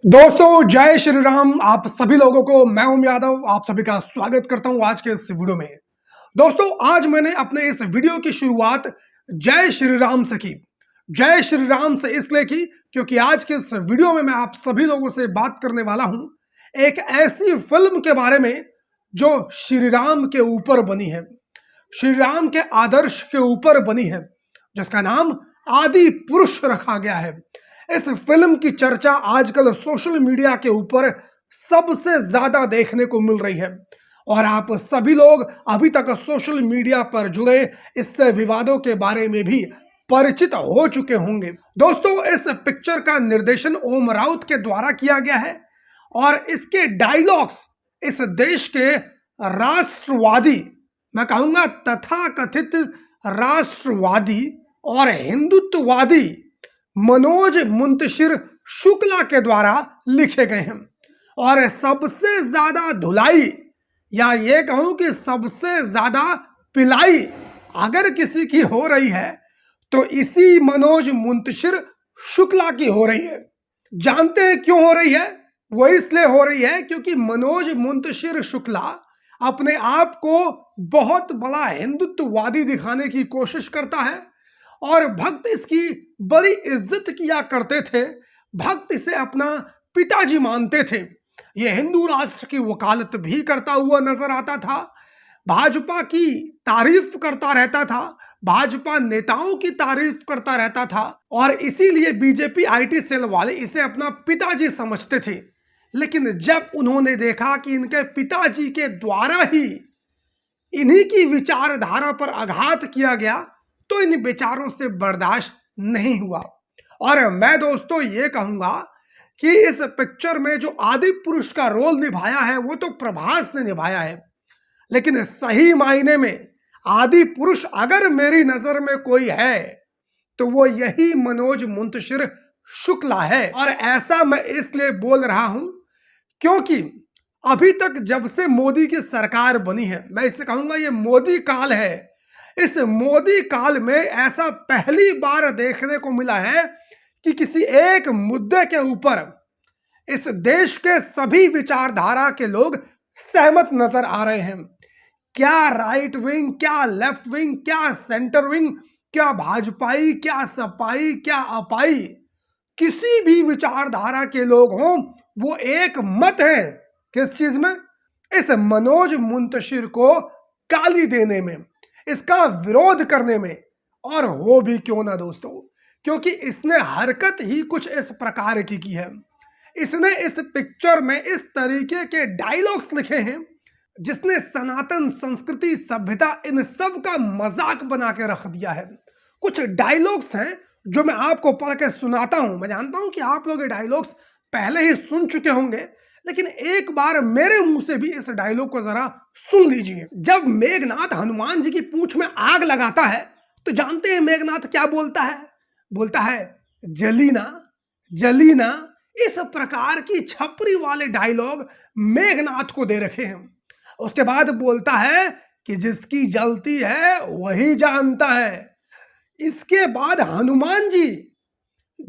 दोस्तों जय श्री राम। आप सभी लोगों को मैं ओम यादव आप सभी का स्वागत करता हूं आज के इस वीडियो में। दोस्तों आज मैंने अपने इस वीडियो की शुरुआत जय श्री राम से की। जय श्री राम से इसलिए की क्योंकि आज के इस वीडियो में मैं आप सभी लोगों से बात करने वाला हूं एक ऐसी फिल्म के बारे में जो श्री राम के ऊपर बनी है, श्री राम के आदर्श के ऊपर बनी है, जिसका नाम आदि पुरुष रखा गया है। इस फिल्म की चर्चा आजकल सोशल मीडिया के ऊपर सबसे ज्यादा देखने को मिल रही है और आप सभी लोग अभी तक सोशल मीडिया पर जुड़े इससे विवादों के बारे में भी परिचित हो चुके होंगे। दोस्तों इस पिक्चर का निर्देशन ओम राउत के द्वारा किया गया है और इसके डायलॉग्स इस देश के राष्ट्रवादी, मैं कहूंगा तथाकथित राष्ट्रवादी और हिंदुत्ववादी मनोज मुंतशिर शुक्ला के द्वारा लिखे गए हैं। और सबसे ज्यादा धुलाई या ये कहूं कि सबसे ज्यादा पिलाई अगर किसी की हो रही है तो इसी मनोज मुंतशिर शुक्ला की हो रही है। जानते हैं क्यों हो रही है? वो इसलिए हो रही है क्योंकि मनोज मुंतशिर शुक्ला अपने आप को बहुत बड़ा हिंदुत्ववादी दिखाने की कोशिश करता है और भक्त इसकी बड़ी इज्जत किया करते थे। भक्त इसे अपना पिताजी मानते थे। यह हिंदू राष्ट्र की वकालत भी करता हुआ नजर आता था, भाजपा की तारीफ करता रहता था, भाजपा नेताओं की तारीफ करता रहता था और इसीलिए बीजेपी आईटी सेल वाले इसे अपना पिताजी समझते थे। लेकिन जब उन्होंने देखा कि इनके पिताजी के द्वारा ही इन्हीं की विचारधारा पर आघात किया गया तो इन विचारों से बर्दाश्त नहीं हुआ। और मैं दोस्तों ये कहूंगा कि इस पिक्चर में जो आदि पुरुष का रोल निभाया है वो तो प्रभास ने निभाया है, लेकिन सही मायने में आदि पुरुष अगर मेरी नजर में कोई है तो वो यही मनोज मुंतशिर शुक्ला है। और ऐसा मैं इसलिए बोल रहा हूं क्योंकि अभी तक जब से मोदी की सरकार बनी है, मैं इसे कहूंगा ये मोदी काल है, इस मोदी काल में ऐसा पहली बार देखने को मिला है कि किसी एक मुद्दे के ऊपर इस देश के सभी विचारधारा के लोग सहमत नजर आ रहे हैं। क्या राइट विंग, क्या लेफ्ट विंग, क्या सेंटर विंग, क्या भाजपाई, क्या सपाई, क्या अपाई, किसी भी विचारधारा के लोग हों वो एक मत है किस चीज में? इस मनोज मुंतशिर को गाली देने में, इसका विरोध करने में। और हो भी क्यों ना दोस्तों, क्योंकि इसने हरकत ही कुछ इस प्रकार की है। इसने इस पिक्चर में इस तरीके के डायलॉग्स लिखे हैं जिसने सनातन संस्कृति, सभ्यता, इन सब का मजाक बना के रख दिया है। कुछ डायलॉग्स हैं जो मैं आपको पढ़ के सुनाता हूं। मैं जानता हूं कि आप लोग ये डायलॉग्स पहले ही सुन चुके होंगे, लेकिन एक बार मेरे मुंह से भी इस डायलॉग को जरा सुन लीजिए। जब मेघनाथ हनुमान जी की पूंछ में आग लगाता है तो जानते हैं मेघनाथ क्या बोलता है? बोलता है जलीना जलीना। इस प्रकार की छपरी वाले डायलॉग मेघनाथ को दे रखे हैं। उसके बाद बोलता है कि जिसकी जलती है वही जानता है। इसके बाद हनुमान जी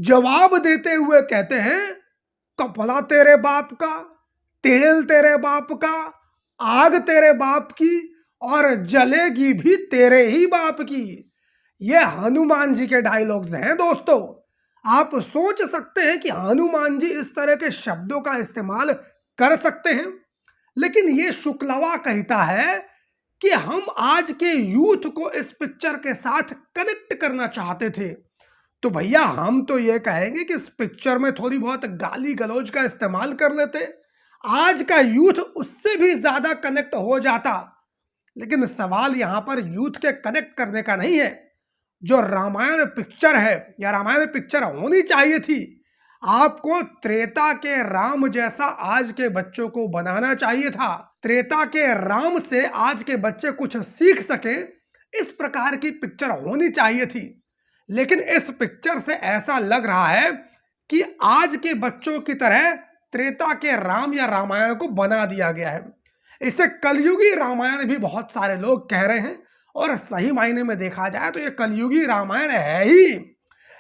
जवाब देते हुए कहते हैं कपड़ा तेरे बाप का, तेल तेरे बाप का, आग तेरे बाप की और जलेगी भी तेरे ही बाप की। ये हनुमान जी के डायलॉग्स हैं दोस्तों। आप सोच सकते हैं कि हनुमान जी इस तरह के शब्दों का इस्तेमाल कर सकते हैं, लेकिन ये शुक्लवा कहता है कि हम आज के यूथ को इस पिक्चर के साथ कनेक्ट करना चाहते थे। तो भैया हम तो ये कहेंगे कि इस पिक्चर में थोड़ी बहुत गाली गलौज का इस्तेमाल कर लेते, आज का यूथ उससे भी ज्यादा कनेक्ट हो जाता। लेकिन सवाल यहां पर यूथ के कनेक्ट करने का नहीं है। जो रामायण पिक्चर है या रामायण पिक्चर होनी चाहिए थी, आपको त्रेता के राम जैसा आज के बच्चों को बनाना चाहिए था। त्रेता के राम से आज के बच्चे कुछ सीख सके, इस प्रकार की पिक्चर होनी चाहिए थी। लेकिन इस पिक्चर से ऐसा लग रहा है कि आज के बच्चों की तरह त्रेता के राम या रामायण को बना दिया गया है। इसे कलयुगी रामायण भी बहुत सारे लोग कह रहे हैं और सही मायने में देखा जाए तो ये कलयुगी रामायण है ही।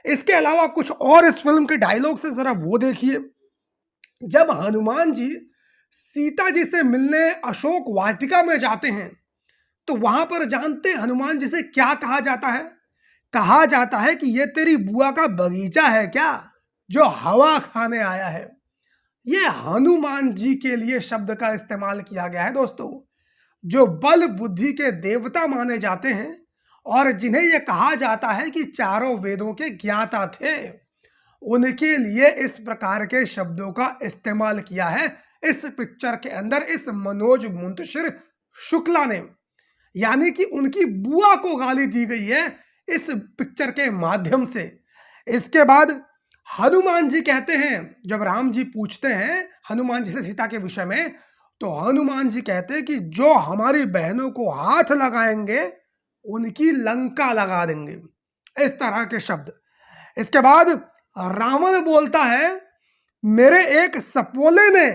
इसके अलावा कुछ और इस फिल्म के डायलॉग से जरा वो देखिए। जब हनुमान जी सीता जी से मिलने अशोक वाटिका में जाते हैं तो वहां पर जानते हैं हनुमान जी से क्या कहा जाता है? कहा जाता है कि ये तेरी बुआ का बगीचा है क्या, जो हवा खाने आया है। ये हनुमान जी के लिए शब्द का इस्तेमाल किया गया है दोस्तों, जो बल बुद्धि के देवता माने जाते हैं और जिन्हें यह कहा जाता है कि चारों वेदों के ज्ञाता थे, उनके लिए इस प्रकार के शब्दों का इस्तेमाल किया है इस पिक्चर के अंदर इस मनोज मुंतशिर शुक्ला ने। यानी कि उनकी बुआ को गाली दी गई है इस पिक्चर के माध्यम से। इसके बाद हनुमान जी कहते हैं, जब राम जी पूछते हैं हनुमान जी से सीता के विषय में, तो हनुमान जी कहते हैं कि जो हमारी बहनों को हाथ लगाएंगे उनकी लंका लगा देंगे, इस तरह के शब्द। इसके बाद रावण बोलता है, मेरे एक सपोले ने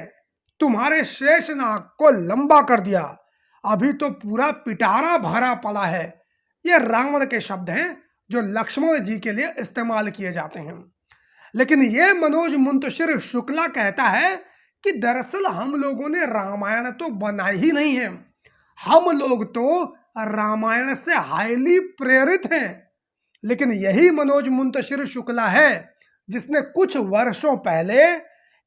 तुम्हारे शेष नाग को लंबा कर दिया, अभी तो पूरा पिटारा भरा पड़ा है। ये रावण के शब्द हैं जो लक्ष्मण जी के लिए इस्तेमाल किए जाते हैं। लेकिन ये मनोज मुंतशिर शुक्ला कहता है कि दरअसल हम लोगों ने रामायण तो बनाई ही नहीं है, हम लोग तो रामायण से हाईली प्रेरित हैं। लेकिन यही मनोज मुंतशिर शुक्ला है जिसने कुछ वर्षों पहले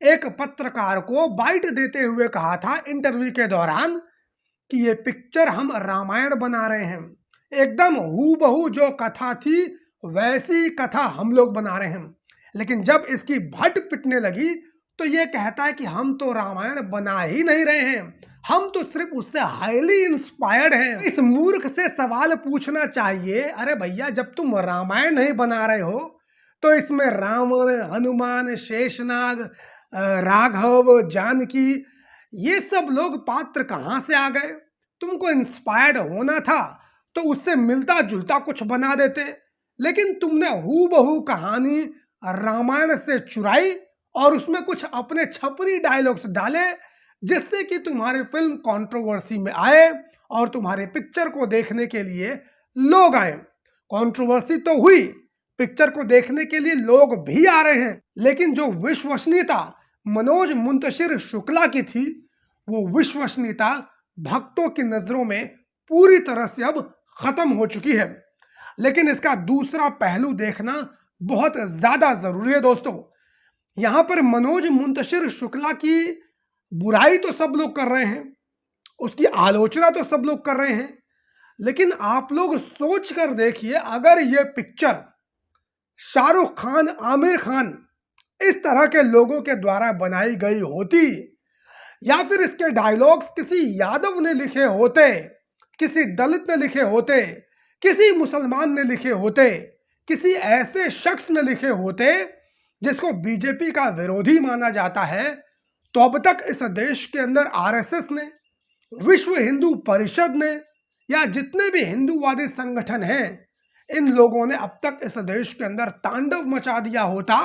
एक पत्रकार को बाइट देते हुए कहा था इंटरव्यू के दौरान कि ये पिक्चर हम रामायण बना रहे हैं, एकदम हूबहू जो कथा थी वैसी कथा हम लोग बना रहे हैं। लेकिन जब इसकी भट पिटने लगी तो ये कहता है कि हम तो रामायण बना ही नहीं रहे हैं, हम तो सिर्फ उससे हाईली इंस्पायर्ड हैं। इस मूर्ख से सवाल पूछना चाहिए, अरे भैया जब तुम रामायण नहीं बना रहे हो तो इसमें रावण, हनुमान, शेषनाग, राघव, जानकी, ये सब लोग पात्र कहाँ से आ गए? तुमको इंस्पायर्ड होना था तो उससे मिलता जुलता कुछ बना देते, लेकिन तुमने हूबहू कहानी रामायण से चुराई और उसमें कुछ अपने छपरी डायलॉग्स डाले जिससे कि तुम्हारी फिल्म कंट्रोवर्सी में आए और तुम्हारे पिक्चर को देखने के लिए लोग आए। कंट्रोवर्सी तो हुई, पिक्चर को देखने के लिए लोग भी आ रहे हैं, लेकिन जो विश्वसनीयता मनोज मुंतशिर शुक्ला की थी वो विश्वसनीयता भक्तों की नजरों में पूरी तरह से अब खत्म हो चुकी है। लेकिन इसका दूसरा पहलू देखना बहुत ज्यादा जरूरी है दोस्तों। यहां पर मनोज मुंतशिर शुक्ला की बुराई तो सब लोग कर रहे हैं, उसकी आलोचना तो सब लोग कर रहे हैं, लेकिन आप लोग सोच कर देखिए, अगर यह पिक्चर शाहरुख खान, आमिर खान, इस तरह के लोगों के द्वारा बनाई गई होती या फिर इसके डायलॉग्स किसी यादव ने लिखे होते, किसी दलित ने लिखे होते, किसी मुसलमान ने लिखे होते, किसी ऐसे शख्स ने लिखे होते जिसको बीजेपी का विरोधी माना जाता है, तो अब तक इस देश के अंदर आरएसएस ने, विश्व हिंदू परिषद ने या जितने भी हिंदूवादी संगठन हैं, इन लोगों ने अब तक इस देश के अंदर तांडव मचा दिया होता।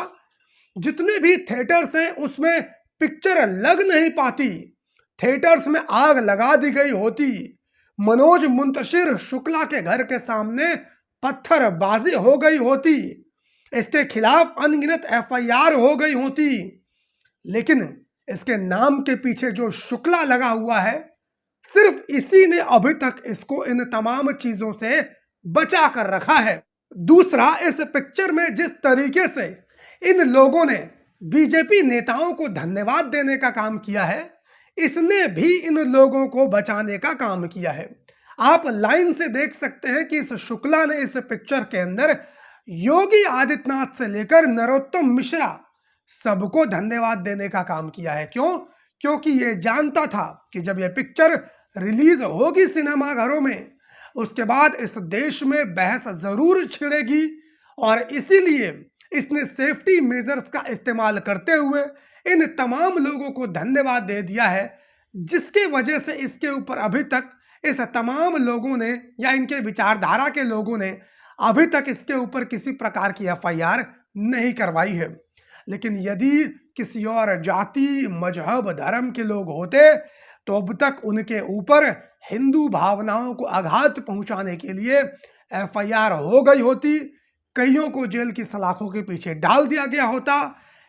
जितने भी थिएटर्स हैं उसमें पिक्चर लग नहीं पाती, थिएटर्स में आग लगा दी गई होती, मनोज मुंतशिर शुक्ला के घर के सामने पत्थरबाजी हो गई होती, इसके खिलाफ अनगिनत एफआईआर हो गई होती। लेकिन इसके नाम के पीछे जो शुक्ला लगा हुआ है, सिर्फ इसी ने अभी तक इसको इन तमाम चीजों से बचा कर रखा है। दूसरा, इस पिक्चर में जिस तरीके से इन लोगों ने बीजेपी नेताओं को धन्यवाद देने का काम किया है, इसने भी इन लोगों को बचाने का काम किया है। आप लाइन से देख सकते हैं कि इस शुक्ला ने इस पिक्चर के अंदर योगी आदित्यनाथ से लेकर नरोत्तम मिश्रा सबको धन्यवाद देने का काम किया है। क्यों? क्योंकि ये जानता था कि जब यह पिक्चर रिलीज होगी सिनेमाघरों में, उसके बाद इस देश में बहस जरूर छिड़ेगी और इसीलिए इसने सेफ्टी मेजर्स का इस्तेमाल करते हुए इन तमाम लोगों को धन्यवाद दे दिया है, जिसके वजह से इसके ऊपर अभी तक इस तमाम लोगों ने या इनके विचारधारा के लोगों ने अभी तक इसके ऊपर किसी प्रकार की एफआईआर नहीं करवाई है। लेकिन यदि किसी और जाति, मजहब, धर्म के लोग होते तो अब तक उनके ऊपर हिंदू भावनाओं को आघात पहुंचाने के लिए एफआईआर हो गई होती, कईयों को जेल की सलाखों के पीछे डाल दिया गया होता,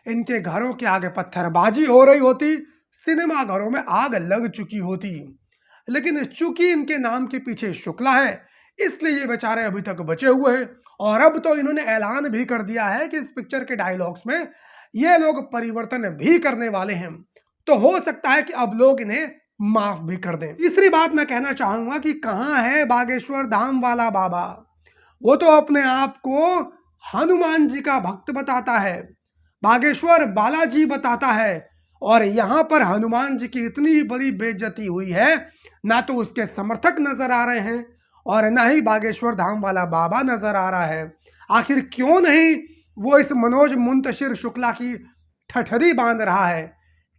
इनके घरों के आगे पत्थरबाजी हो रही होती, सिनेमा घरों में आग लग चुकी होती। लेकिन चूंकि इनके नाम के पीछे शुक्ला है, इसलिए ये बेचारे अभी तक बचे हुए हैं। और अब तो इन्होंने ऐलान भी कर दिया है कि इस पिक्चर के डायलॉग्स में ये लोग परिवर्तन भी करने वाले हैं। तो हो सकता है कि अब लोग इन्हें माफ भी कर दें। तीसरी बात मैं कहना चाहूंगा कि कहां है बागेश्वर धाम वाला बाबा। वो तो अपने आप को हनुमान जी का भक्त बताता है, बागेश्वर बालाजी बताता है, और यहां पर हनुमान जी की इतनी बड़ी बेइज्जती हुई है, ना तो उसके समर्थक नजर आ रहे हैं और ना ही बागेश्वर धाम वाला बाबा नजर आ रहा है। आखिर क्यों नहीं वो इस मनोज मुंतशिर शुक्ला की ठठरी बांध रहा है?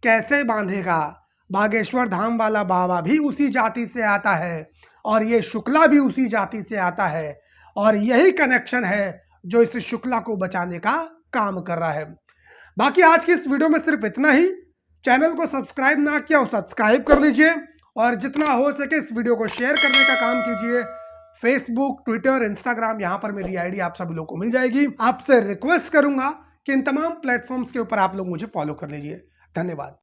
कैसे बांधेगा? बागेश्वर धाम वाला बाबा भी उसी जाति से आता है और ये शुक्ला भी उसी जाति से आता है, और यही कनेक्शन है जो इस शुक्ला को बचाने का काम कर रहा है। बाकी आज की इस वीडियो में सिर्फ इतना ही। चैनल को सब्सक्राइब ना किया हो सब्सक्राइब कर लीजिए, और जितना हो सके इस वीडियो को शेयर करने का काम कीजिए। फेसबुक, ट्विटर, इंस्टाग्राम, यहाँ पर मेरी आईडी आप सभी लोगों को मिल जाएगी। आपसे रिक्वेस्ट करूंगा कि इन तमाम प्लेटफॉर्म्स के ऊपर आप लोग मुझे फॉलो कर लीजिए। धन्यवाद।